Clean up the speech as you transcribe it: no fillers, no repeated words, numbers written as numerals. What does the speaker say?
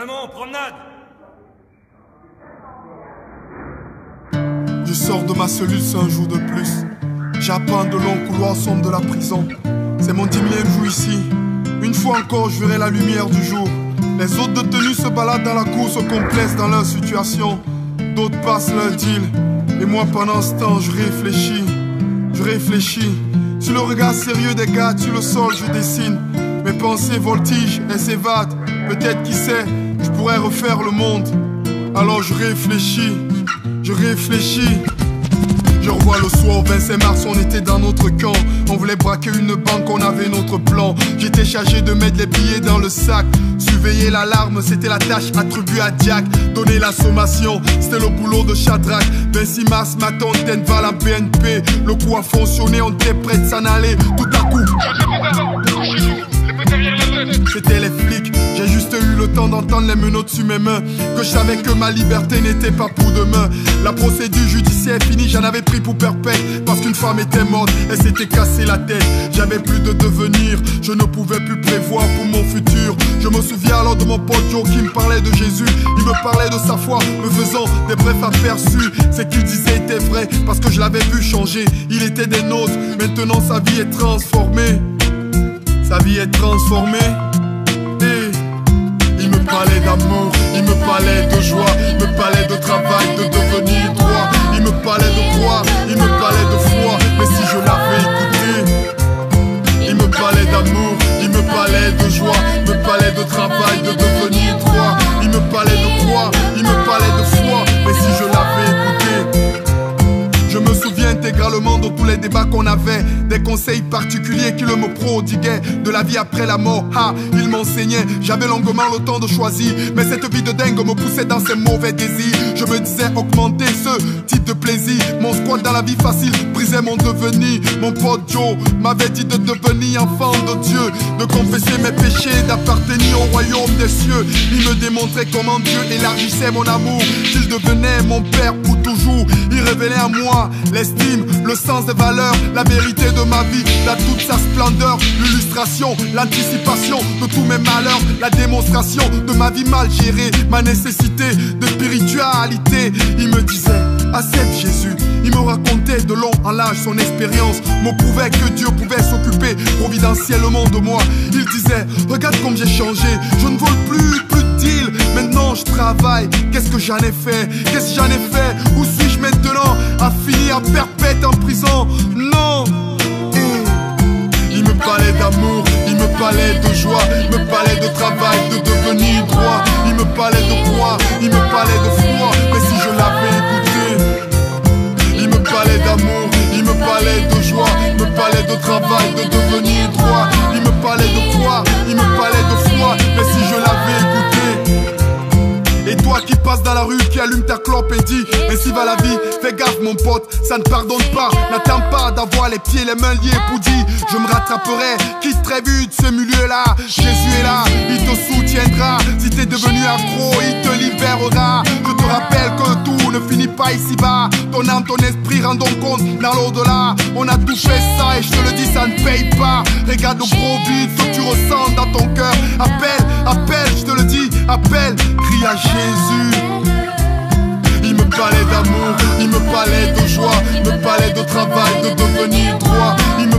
Maman, promenade. Je sors de ma cellule, c'est un jour de plus. J'apprends de longs couloirs sombres de la prison. C'est mon 10e jour ici. Une fois encore, je verrai la lumière du jour. Les autres détenus se baladent dans la course au complexe dans leur situation. D'autres passent leur deal. Et moi, pendant ce temps, je réfléchis. Je réfléchis. Sur le regard sérieux des gars, sur le sol, je dessine. Mes pensées voltigent et s'évadent. Peut-être, qui sait, je pourrais refaire le monde. Alors je réfléchis. Je réfléchis. Je revois le soir, 25 mars, on était dans notre camp. On voulait braquer une banque, on avait notre plan. J'étais chargé de mettre les billets dans le sac. Surveiller l'alarme, c'était la tâche attribuée à Jack. Donner la sommation, c'était le boulot de Shadrach. 26 mars matin, on était devant la BNP. Le coup a fonctionné, on était prêt de s'en aller. Tout à coup, c'était les flics. J'ai juste eu le temps d'entendre les menottes sur mes mains. Que je savais que ma liberté n'était pas pour demain. La procédure judiciaire est finie, j'en avais pris pour perpète. Parce qu'une femme était morte, elle s'était cassée la tête. J'avais plus de devenir, je ne pouvais plus prévoir pour mon futur. Je me souviens alors de mon pote Joe qui me parlait de Jésus. Il me parlait de sa foi, me faisant des brefs aperçus. Ce qu'il disait était vrai, parce que je l'avais vu changer. Il était des nôtres, maintenant sa vie est transformée. Sa vie est transformée. Et il me parlait d'amour, il me parlait de joie, il me parlait de travail, de devenir droit. Il me parlait de croire, il me parlait de foi. Mais si je l'avais écouté, il me parlait d'amour, il me parlait de joie, il me parlait de travail, de devenir droit. Il me parlait de croire, il me parlait de foi. Mais si je l'avais écouté, je me souviens intégralement de tous les débats qu'on avait, des conseils particuliers qu'il me prodiguait, de la vie après la mort. Ah, il m'enseignait, j'avais longuement le temps de choisir, mais cette vie de dingue me poussait dans ses mauvais désirs. Je me disais augmenter ce type de plaisir. Mon squat dans la vie facile brisait mon devenir. Mon pote Joe m'avait dit de devenir enfant de Dieu, de confesser mes péchés, d'appartenir au royaume des cieux. Il me démontrait comment Dieu élargissait mon amour, qu'il devenait mon père pour toujours. Il révélait à moi l'estime, le sens des valeurs, la vérité de ma vie, dans toute sa splendeur, l'illustration, l'anticipation de tous mes malheurs, la démonstration de ma vie mal gérée, ma nécessité de spiritualité. Il me disait, accepte Jésus. Il me racontait de long en large son expérience, me prouvait que Dieu pouvait s'occuper providentiellement de moi. Il disait, regarde comme j'ai changé, je ne vole plus de deal, maintenant je travaille. Qu'est-ce que j'en ai fait? Qu'est-ce que j'en ai fait? Où suis-je maintenant? À finir à perpète en prison? Non. Il me parlait d'amour, il me parlait de joie, il me parlait de travail, de devenir droit. Il me parlait de croire, il me parlait de foi. Mais si je l'avais écouté, il me parlait d'amour, il me parlait de joie, il me parlait de travail, de devenir droit. Il me parlait de croire, il me parlait de foi. Mais si je l'avais écouté. Et toi qui passes dans la rue, qui allume ta clope et dit, ainsi va la vie, fais gaffe mon pote, ça ne pardonne pas. N'attends pas d'avoir les pieds, les mains liés pour dire, je me rattraperai, quitte très vite ce milieu-là. Jésus est là, il te soutiendra. Si t'es devenu accro, il te libérera. Je te rappelle que tout ne finit pas ici-bas. Ton âme, ton esprit rendons compte dans l'au-delà. On a tout fait ça et je te le dis, ça ne paye pas. Regarde le gros vide que tu ressens dans ton cœur. Appelle, appelle, je te le dis, appelle, crie à Jésus. Il me parlait d'amour, il me parlait de joie, il me parlait de travail, de devenir droit. Il me